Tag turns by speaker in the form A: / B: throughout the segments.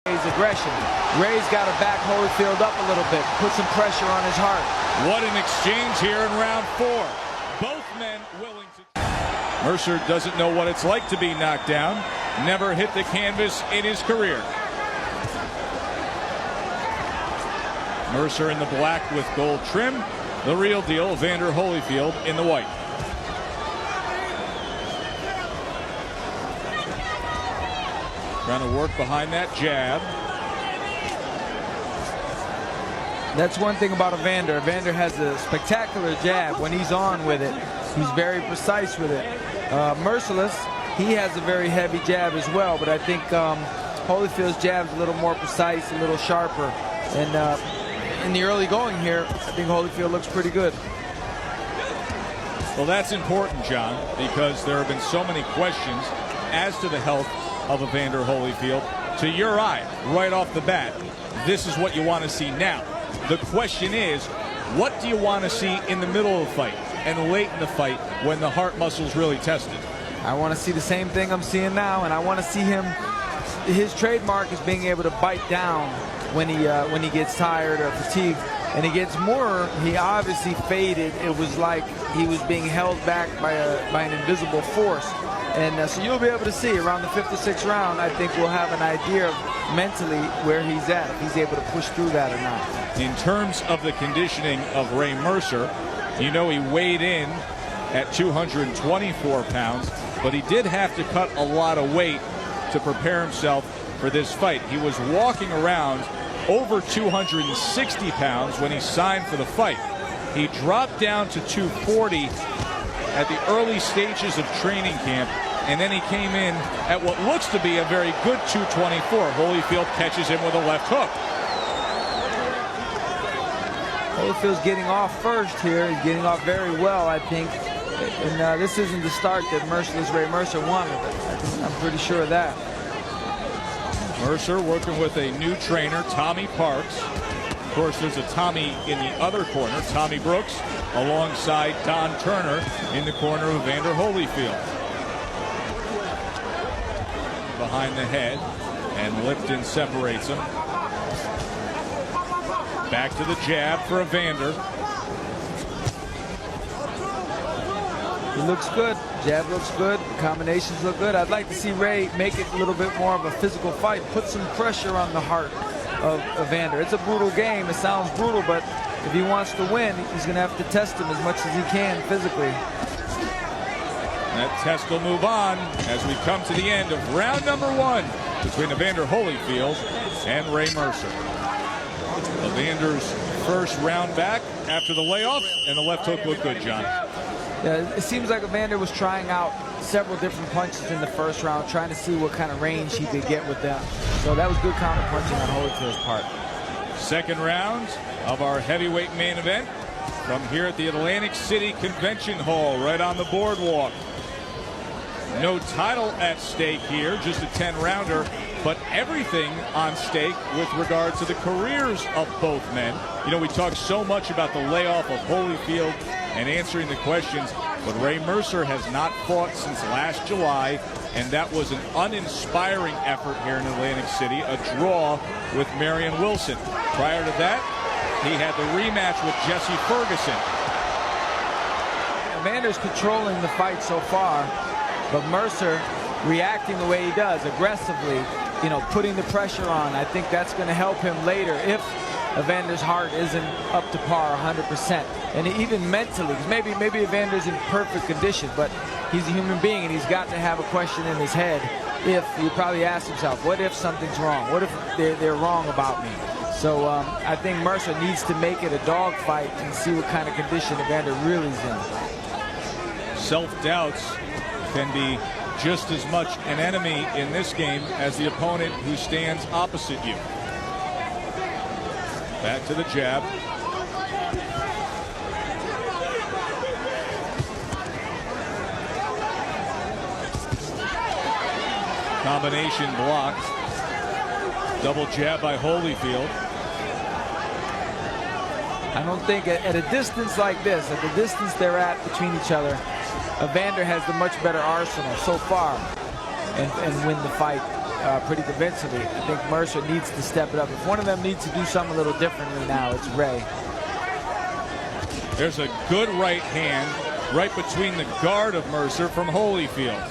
A: Ray's aggression. Ray's got to back Holyfield up a little bit, put some pressure on his heart.
B: What an exchange here in round 4. Both men willing to. Mercer doesn't know what it's like to be knocked down. Never hit the canvas in his career. Mercer in the black with gold trim. The real deal, Evander Holyfield in the white. Trying to work behind that jab.
A: That's one thing about Evander. Evander has a spectacular jab. When he's on with it, he's very precise with it. Merciless, he has a very heavy jab as well, but I think Holyfield's jab's a little more precise, a little sharper. And in the early going here, I think Holyfield looks pretty good.
B: Well, that's important, John, because there have been so many questions as to the health of Evander Holyfield. To your eye, right off the bat, this is what you want to see now. The question is, what do you want to see in the middle of the fight and late in the fight when the heart muscle's really tested?
A: I want to see the same thing I'm seeing now, and I want to see him. His trademark is being able to bite down when he gets tired or fatigued, and he gets more. He obviously faded. It was like he was being held back by an invisible force. And so you'll be able to see around the 5th or 6th round, I think we'll have an idea of mentally where he's at, if he's able to push through that or not.
B: In terms of the conditioning of Ray Mercer, you know he weighed in at 224 pounds, but he did have to cut a lot of weight to prepare himself for this fight. He was walking around over 260 pounds when he signed for the fight. He dropped down to 240 at the early stages of training camp, and then he came in at what looks to be a very good 224. Holyfield catches him with a left hook.
A: Holyfield's getting off first here. He's getting off very well, I think. And this isn't the start that Ray Mercer wanted. I'm pretty sure of that.
B: Mercer working with a new trainer, Tommy Parks. Of course, there's a Tommy in the other corner, Tommy Brooks, alongside Don Turner in the corner of Evander Holyfield. Behind the head, and Lipton separates him. Back to the jab for Evander.
A: He looks good. Jab looks good. Combinations look good. I'd like to see Ray make it a little bit more of a physical fight. Put some pressure on the heart of Evander. It's a brutal game. It sounds brutal, but if he wants to win, he's going to have to test him as much as he can physically.
B: That test will move on as we come to the end of round number 1 between Evander Holyfield and Ray Mercer. Evander's first round back after the layoff, and the left hook looked good, John.
A: Yeah, it seems like Evander was trying out several different punches in the first round, trying to see what kind of range he could get with them. So that was good counter punching on Holyfield's part.
B: Second round of our heavyweight main event from here at the Atlantic City Convention Hall, right on the boardwalk. No title at stake here, just a 10-rounder, but everything on stake with regard to the careers of both men. You know, we talked so much about the layoff of Holyfield and answering the questions, but Ray Mercer has not fought since last July, and that was an uninspiring effort here in Atlantic City, a draw with Marion Wilson. Prior to that, he had the rematch with Jesse Ferguson.
A: Evander's controlling the fight so far, but Mercer reacting the way he does, aggressively, you know, putting the pressure on. I think that's going to help him later if Evander's heart isn't up to par 100%. And even mentally, because maybe Evander's in perfect condition, but he's a human being and he's got to have a question in his head. If he probably asks himself, what if something's wrong? What if they're wrong about me? So I think Mercer needs to make it a dog fight and see what kind of condition Evander really is in.
B: Self-doubts can be just as much an enemy in this game as the opponent who stands opposite you. Back to the jab. Combination blocked. Double jab by Holyfield.
A: I don't think at a distance like this, at the distance they're at between each other, Evander has the much better arsenal so far and win the fight. pretty convincingly. I think Mercer needs to step it up. If one of them needs to do something a little differently now, it's Ray.
B: There's a good right hand right between the guard of Mercer from Holyfield.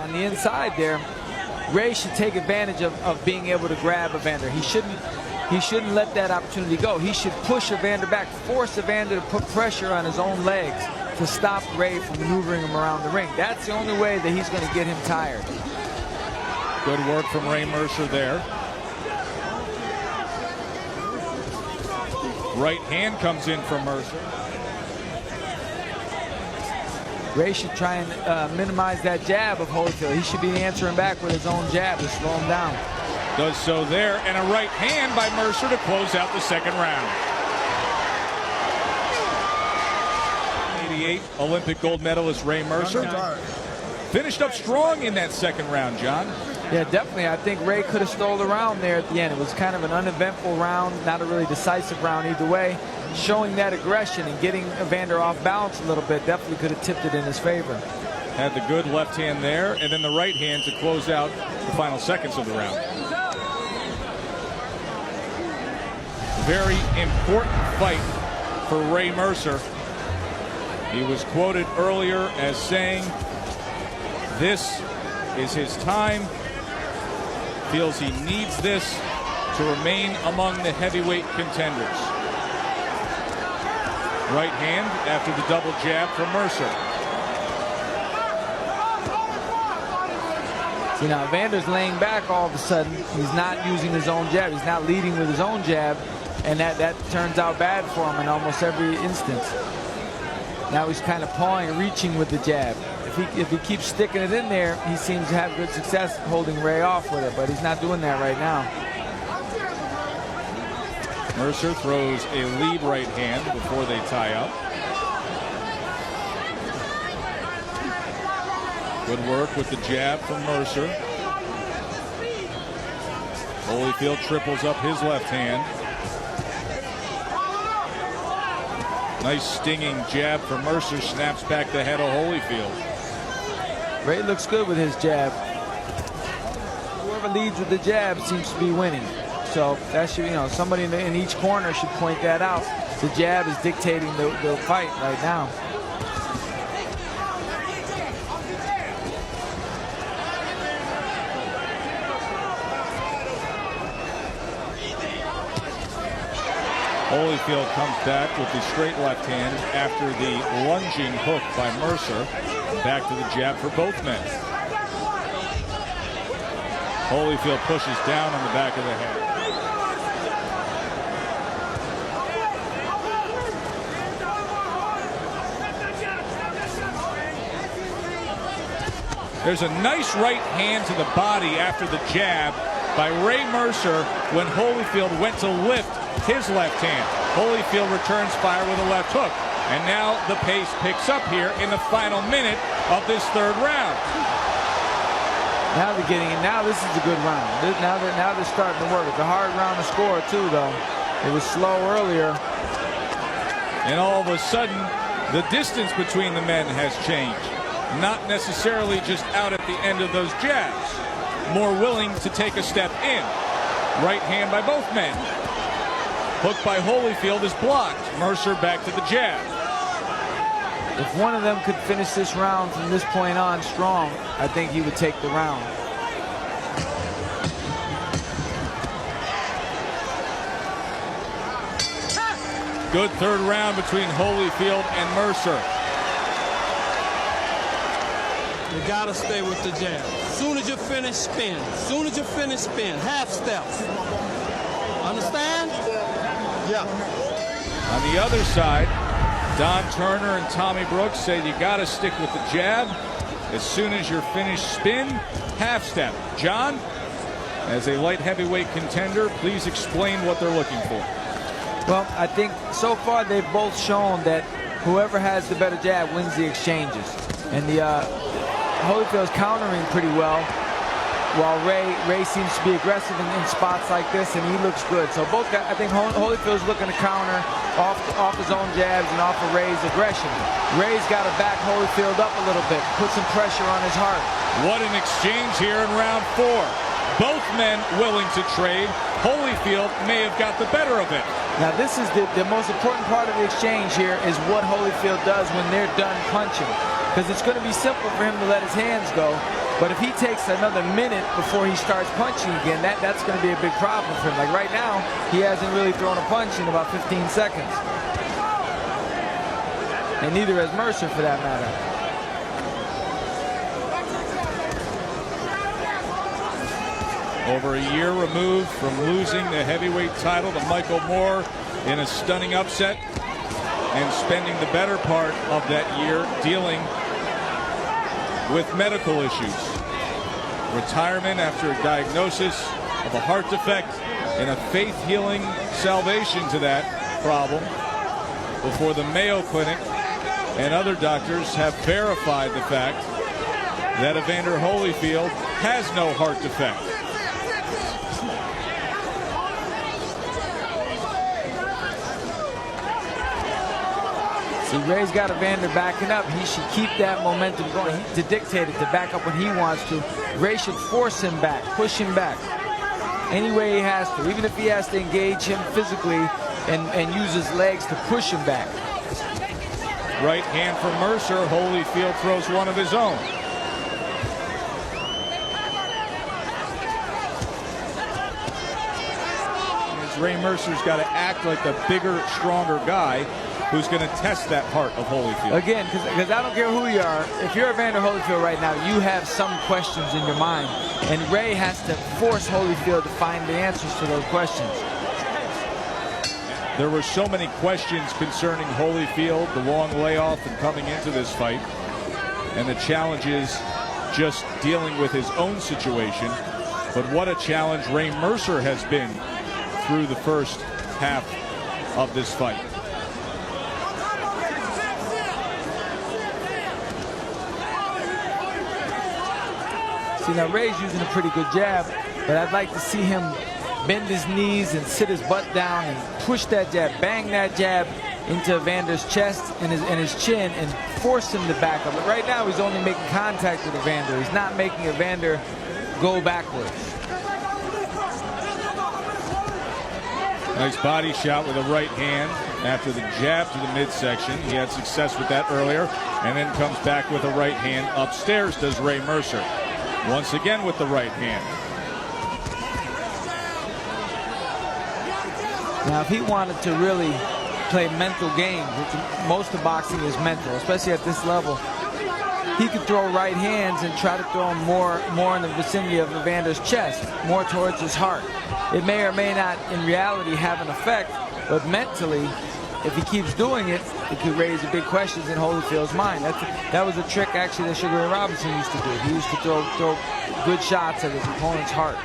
A: On the inside there, Ray should take advantage of being able to grab Evander. He shouldn't let that opportunity go. He should push Evander back, force Evander to put pressure on his own legs to stop Ray from maneuvering him around the ring. That's the only way that he's going to get him tired.
B: Good work from Ray Mercer there. Right hand comes in from Mercer.
A: Ray should try and minimize that jab of Holyfield. He should be answering back with his own jab to slow him down.
B: Does so there, and a right hand by Mercer to close out the second round. 88 Olympic gold medalist Ray Mercer finished up strong in that second round, John.
A: Yeah, definitely. I think Ray could have stole the round there at the end. It was kind of an uneventful round, not a really decisive round either way. Showing that aggression and getting Evander off balance a little bit definitely could have tipped it in his favor.
B: Had the good left hand there, and then the right hand to close out the final seconds of the round. Very important fight for Ray Mercer. He was quoted earlier as saying, "This is his time." Feels he needs this to remain among the heavyweight contenders. Right hand after the double jab from Mercer.
A: See, now Evander's laying back all of a sudden. He's not using his own jab. He's not leading with his own jab, and that turns out bad for him in almost every instance. Now he's kind of pawing, reaching with the jab. If he keeps sticking it in there, he seems to have good success holding Ray off with it, but he's not doing that right now.
B: Mercer throws a lead right hand before they tie up. Good work with the jab from Mercer. Holyfield triples up his left hand. Nice stinging jab from Mercer, snaps back the head of Holyfield.
A: Ray looks good with his jab. Whoever leads with the jab seems to be winning. So that should, somebody in each corner should point that out. The jab is dictating the fight right now.
B: Holyfield comes back with the straight left hand after the lunging hook by Mercer. Back to the jab for both men. Holyfield pushes down on the back of the head. There's a nice right hand to the body after the jab by Ray Mercer when Holyfield went to lift his left hand. Holyfield returns fire with a left hook. And now the pace picks up here in the final minute of this third round.
A: Now they're getting it. Now this is a good round. Now they're starting to work. It's a hard round to score too, though. It was slow earlier.
B: And all of a sudden, the distance between the men has changed. Not necessarily just out at the end of those jabs. More willing to take a step in. Right hand by both men. Hook by Holyfield is blocked. Mercer back to the jab.
A: If one of them could finish this round from this point on strong, I think he would take the round.
B: Good third round between Holyfield and Mercer.
C: You gotta stay with the jab. Soon as you finish, spin. Soon as you finish, spin. Half steps. Understand? Yeah.
B: On the other side, Don Turner and Tommy Brooks say you got to stick with the jab. As soon as you're finished, spin, half step. John, as a light heavyweight contender, please explain what they're looking for.
A: Well, I think so far they've both shown that whoever has the better jab wins the exchanges. And the Holyfield's countering pretty well. while Ray seems to be aggressive in spots like this, and he looks good. So both guys, I think Holyfield's looking to counter off his own jabs and off of Ray's aggression. Ray's got to back Holyfield up a little bit, put some pressure on his heart.
B: What an exchange here in round 4. Both men willing to trade. Holyfield may have got the better of it.
A: Now this is the most important part of the exchange here, is what Holyfield does when they're done punching. Because it's going to be simple for him to let his hands go. But if he takes another minute before he starts punching again, that's going to be a big problem for him. Like right now, he hasn't really thrown a punch in about 15 seconds. And neither has Mercer, for that matter.
B: Over a year removed from losing the heavyweight title to Michael Moore in a stunning upset, and spending the better part of that year dealing with medical issues. Retirement after a diagnosis of a heart defect and a faith-healing salvation to that problem before the Mayo Clinic and other doctors have verified the fact that Evander Holyfield has no heart defect.
A: See, Ray's got Evander backing up. He should keep that momentum going to dictate it, to back up when he wants to. Ray should force him back, push him back any way he has to, even if he has to engage him physically and use his legs to push him back.
B: Right hand from Mercer. Holyfield throws one of his own. Ray Mercer's got to act like the bigger, stronger guy who's going to test that heart of Holyfield.
A: Again, because I don't care who you are, if you're Evander Holyfield right now, you have some questions in your mind. And Ray has to force Holyfield to find the answers to those questions.
B: There were so many questions concerning Holyfield, the long layoff and coming into this fight. And the challenge is just dealing with his own situation. But what a challenge Ray Mercer has been through the first half of this fight.
A: See, now Ray's using a pretty good jab, but I'd like to see him bend his knees and sit his butt down and push that jab, bang that jab into Evander's chest and his chin and force him to back up. But right now he's only making contact with Evander. He's not making Evander go backwards.
B: Nice body shot with a right hand after the jab to the midsection. He had success with that earlier, and then comes back with a right hand upstairs, does Ray Mercer. Once again with the right hand.
A: Now, if he wanted to really play mental games, which most of boxing is mental, especially at this level, he could throw right hands and try to throw them more in the vicinity of Evander's chest, more towards his heart. It may or may not, in reality, have an effect, but mentally, if he keeps doing it, it could raise the big questions in Holyfield's mind. That was a trick, actually, that Sugar Ray Robinson used to do. He used to throw good shots at his opponent's heart.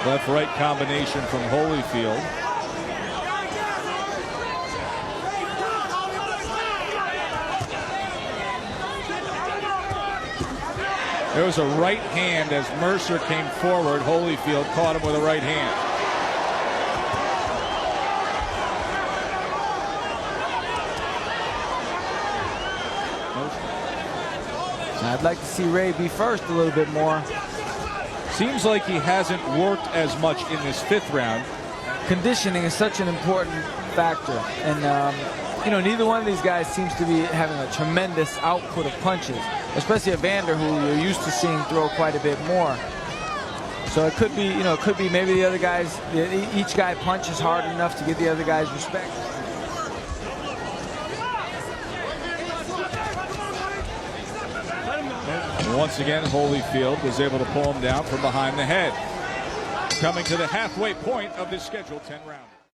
B: Left-right combination from Holyfield. There was a right hand as Mercer came forward. Holyfield caught him with a right hand.
A: I'd like to see Ray be first a little bit more.
B: Seems like he hasn't worked as much in this 5th round.
A: Conditioning is such an important factor, and you know, neither one of these guys seems to be having a tremendous output of punches, especially Evander, who you're used to seeing throw quite a bit more. So it could be, you know, it could be maybe the other guys, each guy punches hard enough to get the other guy's respect.
B: Once again, Holyfield was able to pull him down from behind the head. Coming to the halfway point of this scheduled 10 round.